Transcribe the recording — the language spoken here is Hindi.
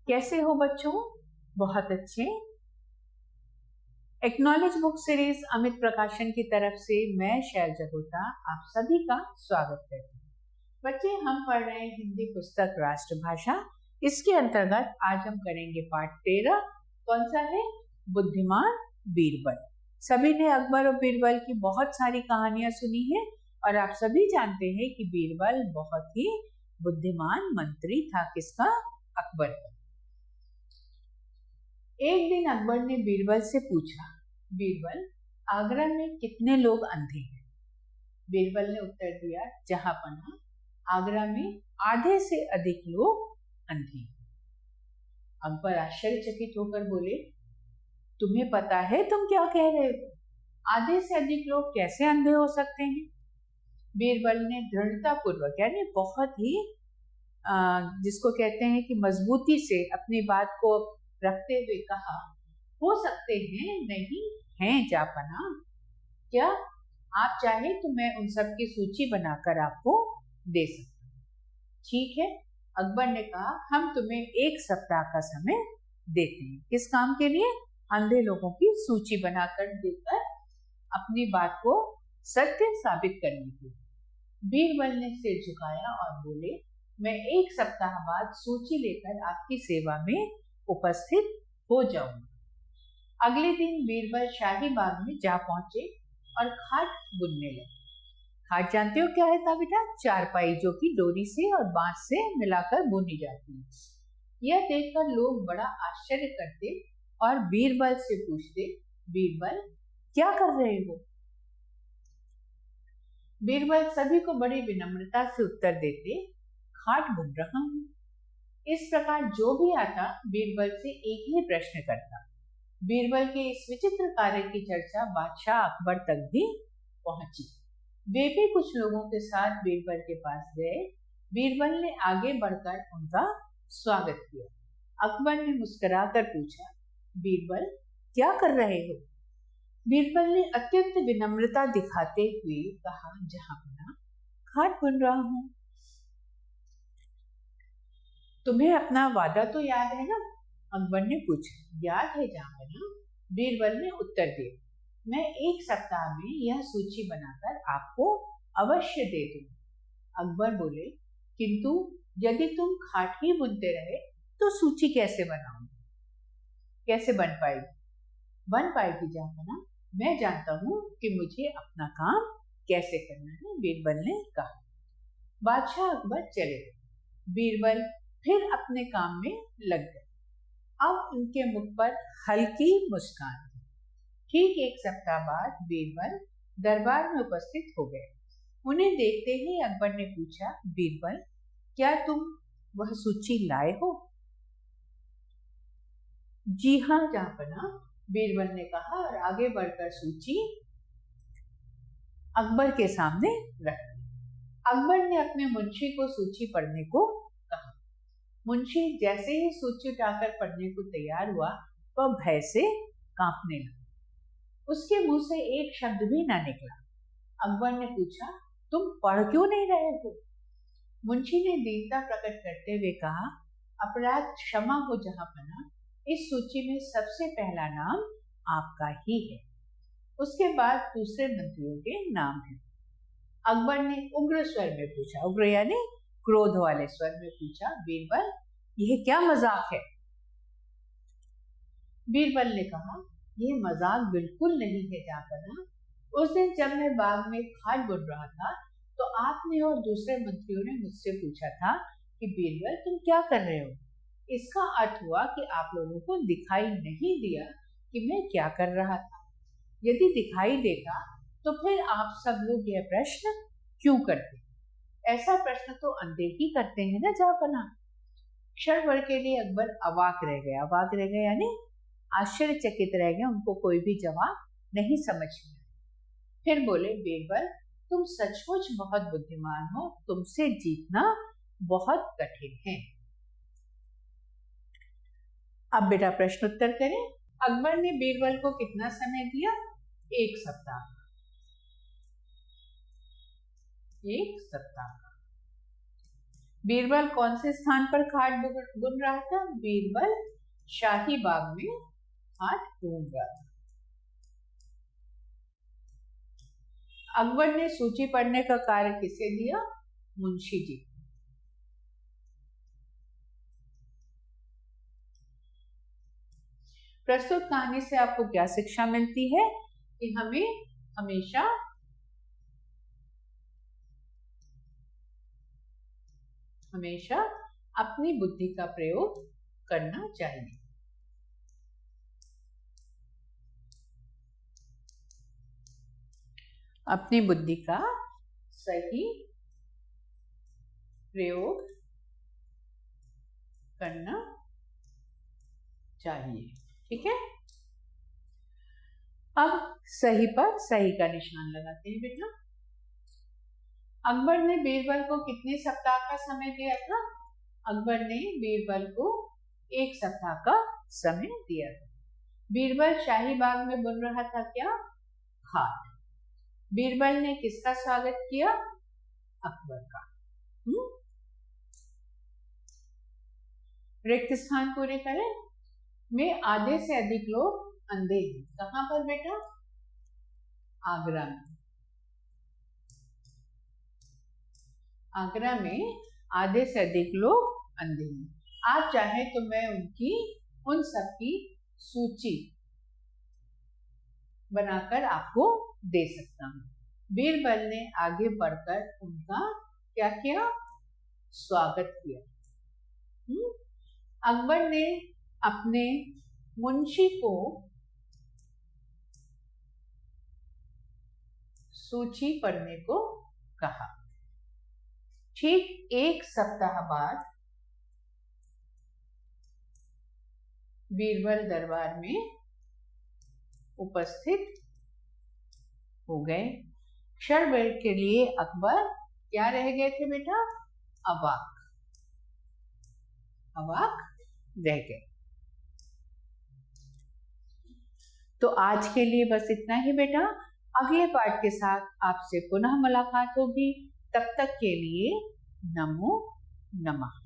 कैसे हो बच्चों? बहुत अच्छे। एक्नॉलेज बुक सीरीज अमित प्रकाशन की तरफ से मैं शैलजा गुप्ता आप सभी का स्वागत करती हूँ। बच्चे, हम पढ़ रहे हैं हिंदी पुस्तक राष्ट्रभाषा। इसके अंतर्गत आज हम करेंगे पाठ 13। कौन सा है? बुद्धिमान बीरबल। सभी ने अकबर और बीरबल की बहुत सारी कहानियां सुनी है और आप सभी जानते हैं कि बीरबल बहुत ही बुद्धिमान मंत्री था। किसका? अकबर का। एक दिन अकबर ने बीरबल से पूछा, बीरबल, आगरा में कितने लोग अंधे हैं? बीरबल ने उत्तर दिया, जहांपना, आगरा में आधे से अधिक लोग अंधे हैं। अकबर आश्चर्यचकित होकर बोले, तुम्हें पता है तुम क्या कह रहे हो? आधे से अधिक लोग कैसे अंधे हो सकते हैं? बीरबल ने दृढ़ता पूर्वक यानी बहुत ही जिसको कहते हैं कि मजबूती से अपनी बात को रखते हुए कहा, हो सकते हैं, नहीं हैं जापना। क्या आप चाहे तो मैं उन सब की सूची बनाकर आपको दे सकता हूँ। ठीक है, अकबर ने कहा, हम तुम्हें 1 सप्ताह का समय देते हैं। किस काम के लिए? अंधे लोगों की सूची बनाकर देकर अपनी बात को सत्य साबित करने के लिए। बीरबल ने सिर झुकाया और बोले, मैं 1 सप्ताह बाद सूची लेकर आपकी सेवा में उपस्थित हो जाऊंगा। अगले दिन बीरबल शाही बाग में जा पहुंचे और खाट बुनने लगे। खाट जानते हो क्या है था बेटा? चारपाई जो कि डोरी से और बांस से मिलाकर बुनी जाती है। यह देखकर लोग बड़ा आश्चर्य करते और बीरबल से पूछते, बीरबल क्या कर रहे हो? बीरबल सभी को बड़ी विनम्रता से उत्तर देते, खाट बुन रहा हूं। इस प्रकार जो भी आता बीरबल से एक ही प्रश्न करता। बीरबल के इस विचित्र कार्य की चर्चा बादशाह अकबर तक भी पहुंची। वे भी कुछ लोगों के साथ बीरबल के पास गए। बीरबल ने आगे बढ़कर उनका स्वागत किया। अकबर ने मुस्कुराकर पूछा, बीरबल क्या कर रहे हो? बीरबल ने अत्यंत विनम्रता दिखाते हुए कहा, जहांपना, खाट बुन रहा हूं। तुम्हें अपना वादा तो याद है ना? अकबर ने पूछा। याद है जहांपना, बीरबल ने उत्तर दिया। मैं 1 सप्ताह में यह सूची बनाकर आपको अवश्य दे दूंगा। अकबर बोले, किंतु यदि तुम खाट ही बुनते रहे तो सूची कैसे बनाओगे? कैसे बन पाएगी? बन पाएगी जहांपना, मैं जानता हूं कि मुझे अपना काम कैसे करना है, बीरबल ने कहा। बादशाह अकबर चले गए। बीरबल फिर अपने काम में लग गए। अब उनके मुख पर हल्की मुस्कान थी। ठीक 1 सप्ताह बाद बीरबल दरबार में उपस्थित हो गए। उन्हें देखते ही अकबर ने पूछा, बीरबल क्या तुम वह सूची लाए हो? जी हाँ जहांपना, बीरबल ने कहा और आगे बढ़कर सूची अकबर के सामने रख दी। अकबर ने अपने मुंशी को सूची पढ़ने को कहा। मुंशी जैसे ही सूची उठाकर पढ़ने को तैयार हुआ, वह भय से कांपने लगा। उसके मुंह से एक शब्द भी ना निकला। अकबर ने पूछा, तुम पढ़ क्यों नहीं रहे हो? मुंशी ने दीनता प्रकट करते हुए कहा, अपराध क्षमा हो जहांपना, इस सूची में सबसे पहला नाम आपका ही है, उसके बाद दूसरे मंत्रियों के नाम हैं। अकबर ने उग्र स्वर में पूछा, उग्र यानी क्रोध वाले स्वर में पूछा, बीरबल यह क्या मजाक है? बीरबल ने कहा, यह मजाक बिल्कुल नहीं है जहांपना। उस दिन जब मैं बाग में खाट बुन रहा था तो आपने और दूसरे मंत्रियों ने मुझसे पूछा था कि बीरबल तुम क्या कर रहे हो? इसका अर्थ हुआ कि आप लोगों को दिखाई नहीं दिया कि मैं क्या कर रहा था। यदि दिखाई देता तो फिर आप सब लोग यह प्रश्न क्यों करते? ऐसा प्रश्न तो अंधे ही करते हैं ना जहांपना। क्षण भर के लिए अकबर अवाक रह गया। अवाक रह गया यानी आश्चर्यचकित रह गए। उनको कोई भी जवाब नहीं समझ में आया। फिर बोले, बीरबल तुम सचमुच बहुत बुद्धिमान हो, तुमसे जीतना बहुत कठिन है। अब बेटा प्रश्न उत्तर करें। अकबर ने बीरबल को कितना समय दिया? 1 सप्ताह। 1 सप्ताह। बीरबल कौन से स्थान पर खाट बुन रहा था? बीरबल शाही बाग में खाट बुन रहा था। अकबर ने सूची पढ़ने का कार्य किसे दिया? मुंशी जी। प्रस्तुत कहानी से आपको क्या शिक्षा मिलती है? कि हमें हमेशा अपनी बुद्धि का प्रयोग करना चाहिए। अपनी बुद्धि का सही प्रयोग करना चाहिए। ठीक है, अब सही पर सही का निशान लगाते हैं बेटा। अकबर ने बीरबल को कितने सप्ताह का समय दिया था? अकबर ने बीरबल को 1 सप्ताह का समय दिया था। बीरबल शाही बाग में बुन रहा था क्या? खाट। बीरबल ने किसका स्वागत किया? अकबर का। रिक्त स्थान पूरे करें। में आधे से अधिक लोग अंधे हैं। कहां पर बेटा? आगरा में। आगरा में आधे से अधिक लोग अंधे हैं। आप चाहे तो मैं उन सबकी सूची बनाकर आपको दे सकता हूं। बीरबल ने आगे बढ़कर उनका क्या किया? स्वागत किया। अकबर ने अपने मुंशी को सूची पढ़ने को कहा। ठीक 1 सप्ताह बाद बीरबल दरबार में उपस्थित हो गए। क्षण भर के लिए अकबर क्या रह गए थे बेटा? अवाक रह गए। तो आज के लिए बस इतना ही बेटा। अगले पाठ के साथ आपसे पुनः मुलाकात होगी। तब तक के लिए नमो नमः।